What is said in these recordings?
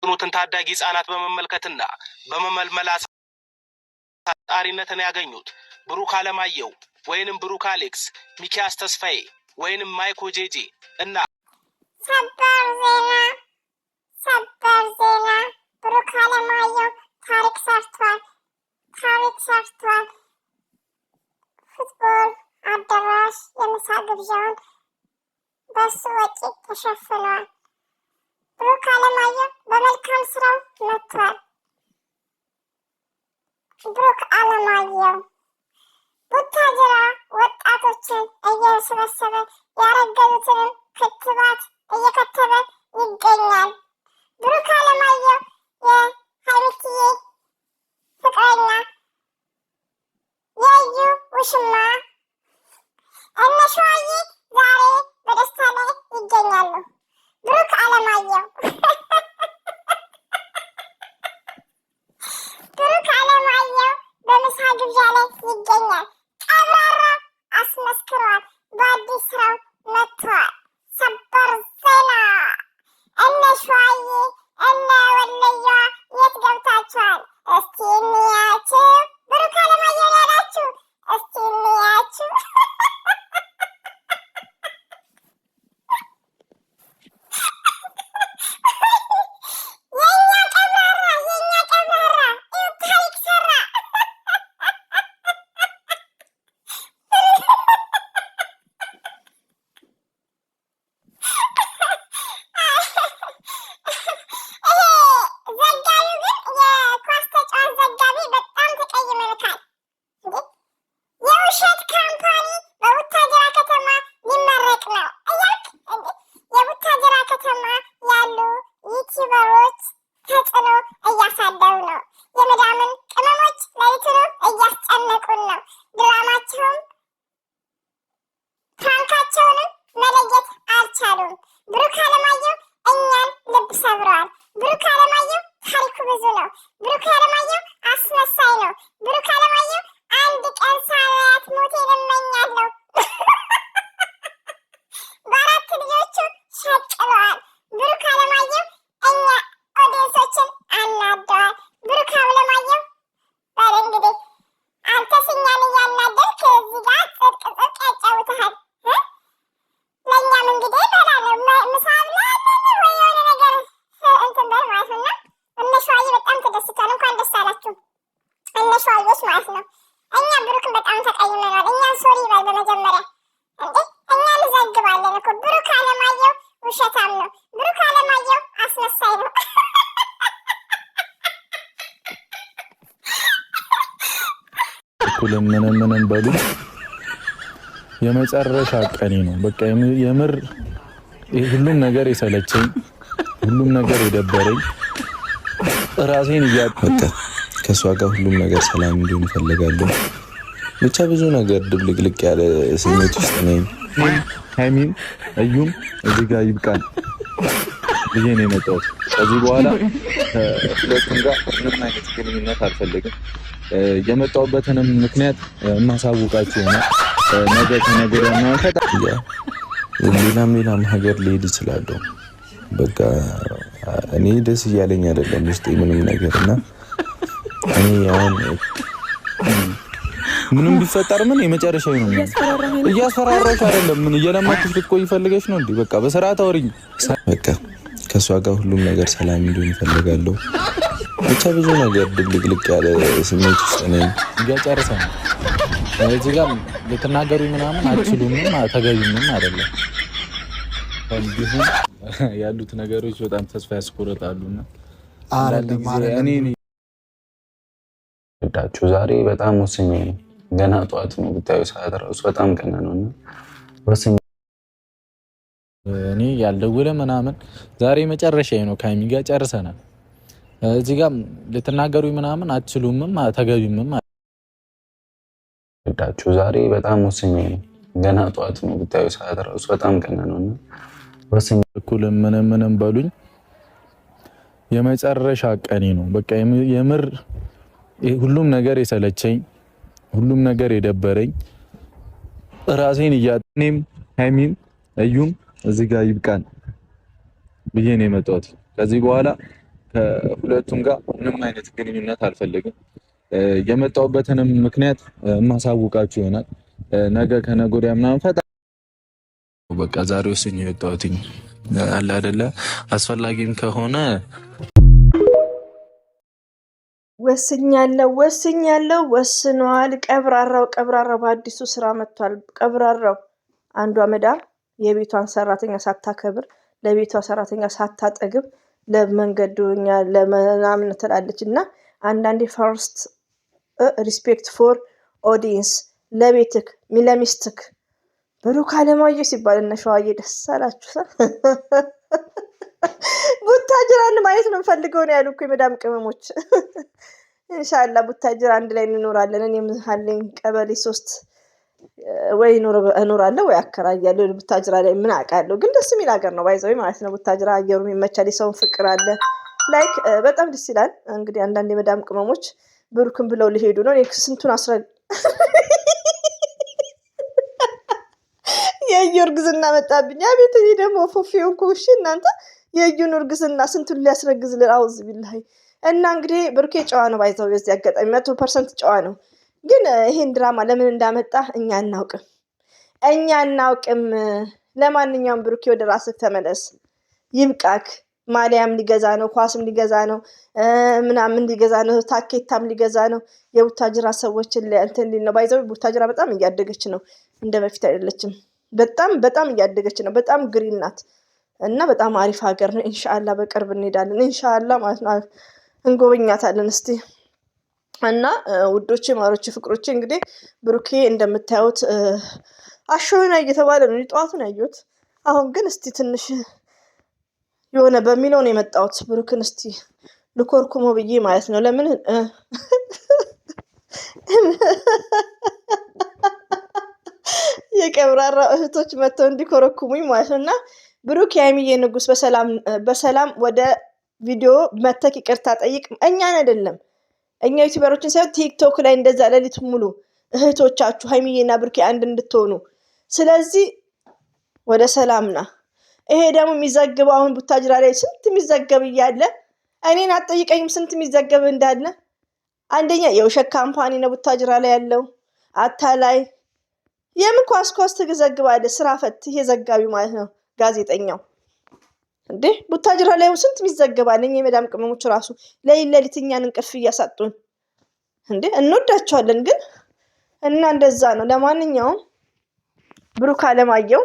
ኑትን ታዳጊ ህጻናት በመመልከትና በመመልመል አጣሪነትን ያገኙት ብሩክ አለማየሁ ወይንም ብሩክ አሌክስ፣ ሚኪያስ ተስፋዬ ወይንም ማይኮ ጄጄ እና ሰበር ዜና ብሩክ አለማየሁ ታሪክ ሰርቷል። ፉትቦል አዳራሽ የምሳ ግብዣውን በሱ ወጪ ተሸፍኗል። ብሩክ አለማየሁ በመልካም ስራው መጥቷል። ብሩክ አለማየሁ ቡታጅራ ወጣቶችን እየሰበሰበ ያረገዙትንም ክትባት እየከተበ ይገኛል። ብሩክ አለማየሁ የሀይሚትዬ ፍቅረኛ የዩ ውሽማ እነ ሸዋዬ ዛሬ በደስታ ላይ ይገኛሉ። ብሩክ አለማየሁ በምሳ ግብዣ ላይ ይገኛል። ቀብራራ አስመስክሯል። በአዲስ ስራው መጥቷል። ሰበር ዜና እነ ሸዋዬ እነ ወለየዋ የት ገብታችኋል? እስቲ እንያችሁ። ብሩክ አለማየሁ ያላችሁ እስቲ እንያችሁ። ብሩክ አለማየሁ እኛን ልብ ሰብረዋል። ብሩክ አለማየሁ ታሪኩ ብዙ ነው። ብሩክ አለማየሁ አስመሳይ ነው። ብሩክ አለማየሁ አንድ ቀን ሳያት ሞቴን እመኛለሁ። በአራት ልጆቹ ሸቅለዋል። ብሩክ አለማየሁ እኛ ኦዲየንሶችን አናደዋል። ብሩክ አለማየሁ በል እንግዲህ አንተስ እኛን እያናደድክ እዚህ ጋር ጽድቅ ያጫውተሃል። ለእኛም እንግዲህ ምሳ ብላ ወይ የሆነ ነገር እንትን በል ማለት ነው። እነ ሸዋዬ በጣም ተደስቷል። እንኳን ደስ አላችሁ እነ ሸዋዬዎች ማለት ነው። እኛ ብሩክን በጣም ተቀይመናል። እኛን ሶሪ ይበል በመጀመሪያ እንዴ። እኛ እንዘግባለን እኮ ብሩክ አለማየሁ ውሸታም ነው። ብሩክ አለማየሁ አስመሳይ ነው። እኩልም ምንም በሉ የመጨረሻ ቀኔ ነው። በቃ የምር ሁሉም ነገር የሰለቸኝ፣ ሁሉም ነገር የደበረኝ፣ ራሴን እያጠቀ ከሷ ጋር ሁሉም ነገር ሰላም እንዲሆን እፈልጋለሁ። ብቻ ብዙ ነገር ድብልቅልቅ ያለ ስሜት ውስጥ ነኝ። ሀይሚም እዩም እዚህ ጋር ይብቃል ብዬ ነው የመጣሁት። ከዚህ በኋላ ሁለቱም ጋር ምንም አይነት ግንኙነት አልፈልግም። የመጣሁበትንም ምክንያት የማሳውቃችሁ ነው። ነገ ከነገ ወዲያ ሌላም ሀገር ልሄድ እችላለሁ። በቃ እኔ ደስ እያለኝ አይደለም ውስጤ ምንም ነገር እና እኔ አሁን ምንም ቢፈጠር ምን የመጨረሻው ነው። እያስፈራራሽ አይደለም። ምን እየለማችሁ ልትቆይ ፈልገሽ ነው እንዴ? በቃ በስርዓት አውሪኝ። በቃ ከሷ ጋር ሁሉም ነገር ሰላም እንዲሆን እፈልጋለሁ። ብቻ ብዙ ነገር ድብልቅልቅ ያለ ስሜት ውስጥ ነኝ። እያጨረሰኝ እዚህ ጋር ልትናገሩ ምናምን አትችሉምም ተገቢምም አይደለም። እንዲሁም ያሉት ነገሮች በጣም ተስፋ ያስቆርጣሉና እኔ ወዳችሁ ዛሬ በጣም ወስኜ ነው። ገና ጠዋት ነው ብታዩ ሰዓት ራሱ በጣም ቀና ነውና ወስኜ እኔ ያልደወለ ምናምን ዛሬ መጨረሻዬ ነው። ከሀይሚ ጋር ጨርሰናል። እዚህ ጋር ልትናገሩ ምናምን አትችሉምም ተገቢምም ወዳችሁ ዛሬ በጣም ወስኜ ነው። ገና ጠዋት ነው ብታዩ ሰዓት ራሱ በጣም ቀና ነውና ወስኜ እኩልም ምንም በሉኝ የመጨረሻ ቀኔ ነው። በቃ የምር ሁሉም ነገር የሰለቸኝ፣ ሁሉም ነገር የደበረኝ፣ ራሴን እያጠኔም ሀይሚም እዩም እዚህ ጋር ይብቃን ብዬ ነው የመጣሁት። ከዚህ በኋላ ከሁለቱም ጋር ምንም አይነት ግንኙነት አልፈልግም። የመጣሁበትንም ምክንያት ማሳውቃችሁ ይሆናል ነገ ከነገ ወዲያ ምናምን ፈታ በቃ ዛሬ ወስኜ የወጣሁትኝ አለ አይደለ አስፈላጊም ከሆነ ወስኛለሁ ወስኗል። ቀብራራው በአዲሱ ስራ መጥቷል። ቀብራራው አንዷ መዳም የቤቷን ሰራተኛ ሳታከብር ለቤቷ ሰራተኛ ሳታጠግብ ለመንገዱኛ ለምናምን ትላለች እና አንዳንዴ ፈርስት ሪስፔክት ፎር ኦዲየንስ ለቤትክ ለሚስትክ ብሩክ አለማየሁ ሲባል እነ ሸዋዬ ደስ አላችሁ። ቡታጅራን ማየት ነው ፈልገው ነው ያሉ እኮ የመዳም ቅመሞች። ኢንሻአላህ ቡታጅራ አንድ ላይ እንኖራለን። እኔም ሀለኝ ቀበሌ 3 ወይ እኖራለሁ ወይ አከራያለሁ። ቡታጅራ ላይ ምን አውቃለሁ፣ ግን ደስ የሚል ሀገር ነው ባይዘው ማለት ነው። ቡታጅራ አየሩም ይመቻል፣ የሰውን ፍቅር አለ። ላይክ በጣም ደስ ይላል። እንግዲህ አንዳንድ የመዳም ቅመሞች ብሩክን ብለው ሊሄዱ ነው። ስንቱን የእዩ እርግዝና መጣብኝ። አቤት እኔ ደግሞ ፎፌውን ኩሽ እናንተ የእዩን እርግዝና ስንቱን ሊያስረግዝ አውዝ ቢላይ እና እንግዲህ ብሩኬ ጨዋ ነው ባይዘው በዚህ አጋጣሚ 100% ጨዋ ነው። ግን ይሄን ድራማ ለምን እንዳመጣ እኛ አናውቅም። ለማንኛውም ብሩኬ ወደ ራስህ ተመለስ፣ ይብቃክ። ማሊያም ሊገዛ ነው፣ ኳስም ሊገዛ ነው፣ ምናምን ሊገዛ ነው፣ ታኬታም ሊገዛ ነው። የቡታጅራ ሰዎችን እንትን ሊል ነው። ባይዘው ቡታጅራ በጣም እያደገች ነው፣ እንደ በፊት አይደለችም። በጣም እያደገች ነው። በጣም ግሪን ናት እና በጣም አሪፍ ሀገር ነው። ኢንሻአላህ በቅርብ እንሄዳለን ኢንሻአላህ ማለት ነው። እንጎበኛታለን እስቲ እና ውዶቼ፣ ማሮቼ፣ ፍቅሮቼ እንግዲህ ብሩኬ እንደምታዩት አሾይና እየተባለ ነው። ጠዋቱን ያየሁት። አሁን ግን እስቲ ትንሽ የሆነ በሚለው ነው የመጣሁት። ብሩክን እስቲ ልኮርኩሞ ብዬ ማለት ነው። ለምን የቀብራራ እህቶች መጥተው እንዲኮረኩሙኝ ማለት ነው። እና ብሩክ የሀይሚዬ ንጉስ በሰላም ወደ ቪዲዮ መተክ ይቅርታ ጠይቅ። እኛን አይደለም እኛ ዩቲዩበሮችን ሳይሆን ቲክቶክ ላይ እንደዛ ሌሊት ሙሉ እህቶቻችሁ ሀይሚዬና ብሩኬ አንድ እንድትሆኑ። ስለዚህ ወደ ሰላምና ይሄ ደግሞ የሚዘግበው አሁን ቡታጅራ ላይ ስንት የሚዘገብ እያለ እኔን አትጠይቀኝም ስንት የሚዘገብ እንዳለ። አንደኛ የውሸት ካምፓኒ ነው ቡታጅራ ላይ ያለው አታላይ። የምን ኳስ ትዘግባለህ? ስራ ፈት ይሄ ዘጋቢ ማለት ነው ጋዜጠኛው እንዴ። ቡታጅራ ላይ ስንት የሚዘገባል። እኛ የመዳም ቅመሞች ራሱ ለሌሊት እኛን እንቅልፍ እያሳጡን እንዴ። እንወዳቸዋለን ግን እና እንደዛ ነው። ለማንኛውም ብሩክ አለማየሁ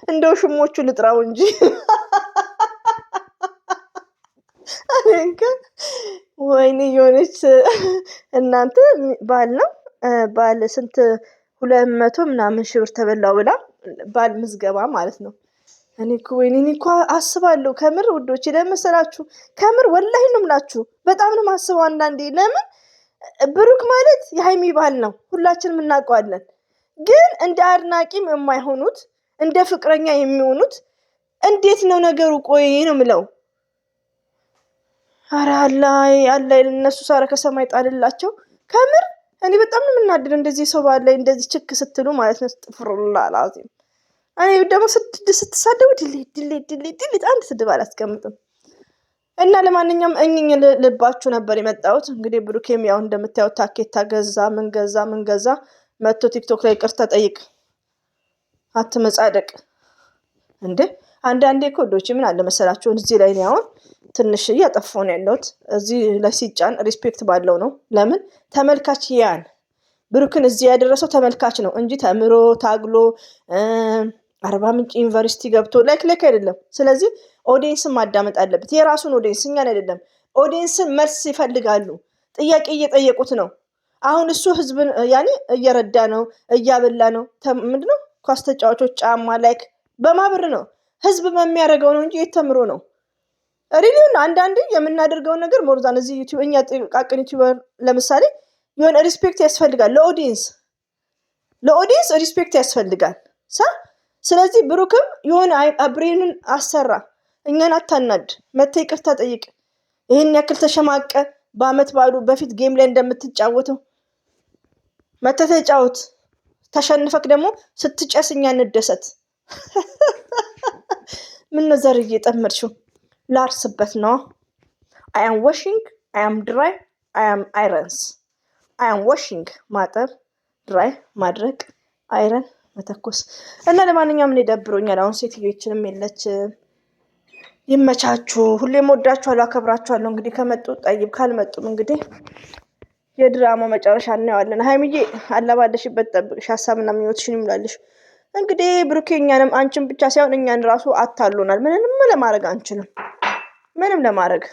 እንደው ሽሞቹ ልጥራው እንጂ ወይኔ የሆነች እናንተ ባል ነው ባል ስንት 200 ምናምን ሺህ ብር ተበላው ብላ ባል ምዝገባ ማለት ነው። እኔ እኮ አስባለሁ ከምር ውዶች፣ ለመሰላችሁ ከምር ወላሂ ነው የምላችሁ። በጣም ነው ማስበው አንዳንዴ። ለምን ብሩክ ማለት የሀይሚ ባል ነው፣ ሁላችንም እናውቀዋለን። ግን እንደ አድናቂም የማይሆኑት እንደ ፍቅረኛ የሚሆኑት እንዴት ነው ነገሩ? ቆይ ነው የምለው። ኧረ አላይ እነሱ ሳረ ከሰማይ ጣልላቸው ከምር። እኔ በጣም ነው የምናደደው እንደዚህ ሰው ባለ እንደዚህ ችክ ስትሉ ማለት ነው። ጥፍሩላ ላዚም እኔ ደግሞ ስትሳደቡ ድሌት አንድ ስድብ አላስቀምጥም። እና ለማንኛውም እኝኝ ልባችሁ ነበር የመጣሁት። እንግዲህ ብሩኬም ያው እንደምታዩት ታኬታ ገዛ ምን ገዛ መጥቶ ቲክቶክ ላይ ይቅርታ ጠይቅ፣ አትመጻደቅ እንዴ። አንዳንዴ እኮ ዶች ምን አለ መሰላችሁ እዚህ ላይ ነው አሁን ትንሽ እያጠፋሁ ነው ያለሁት። እዚህ ላይ ሲጫን ሪስፔክት ባለው ነው። ለምን ተመልካች ያን ብሩክን እዚህ ያደረሰው ተመልካች ነው እንጂ ተምሮ ታግሎ 40 ምንጭ ዩኒቨርሲቲ ገብቶ ላይክ አይደለም። ስለዚህ ኦዲየንስን ማዳመጥ አለበት፣ የራሱን ኦዲየንስ፣ እኛን አይደለም። ኦዲየንስን መልስ ይፈልጋሉ፣ ጥያቄ እየጠየቁት ነው። አሁን እሱ ህዝብን ያኔ እየረዳ ነው፣ እያበላ ነው። ምንድነው ኳስ ተጫዋቾች ጫማ ላይክ በማብር ነው ህዝብ በሚያደርገው ነው እንጂ የተምሮ ነው ሪሊውን። አንዳንዴ የምናደርገው ነገር ሞርዛን እዚህ ዩቲዩብ እኛ ጥቃቅን ዩቲዩበር ለምሳሌ የሆነ ሪስፔክት ያስፈልጋል ለኦዲየንስ ሪስፔክት ያስፈልጋል። ስለዚህ ብሩክም የሆነ ብሬንን አሰራ፣ እኛን አታናድ፣ መተህ ይቅርታ ጠይቅ። ይሄን ያክል ተሸማቀ በአመት ባሉ በፊት ጌም ላይ እንደምትጫወተው መተህ ተጫወት። ተሸንፈክ ደግሞ ስትጨስ እኛ እንደሰት። ምን ነው ዘር እየጠመድሽው? ላርስበት ነው። I am washing, I am dry, I am irons. I am washing ማጠብ፣ dry ማድረቅ፣ iron መተኮስ እና ለማንኛውም እኔ ደብሮኛል። አሁን ሴትዮችንም የለች። ይመቻችሁ። ሁሌም ወዳችኋለሁ፣ አከብራችኋለሁ። እንግዲህ ከመጡ ጠይብ፣ ካልመጡም እንግዲህ የድራማው መጨረሻ እናየዋለን። ሀይሚዬ አለባለሽበት ጠብቅሽ፣ ሀሳብና ምኞትሽን ይሙላልሽ። እንግዲህ ብሩኬ እኛንም አንቺን ብቻ ሳይሆን እኛን ራሱ አታሉናል። ምንም ለማድረግ አንችልም። ምንም ለማድረግ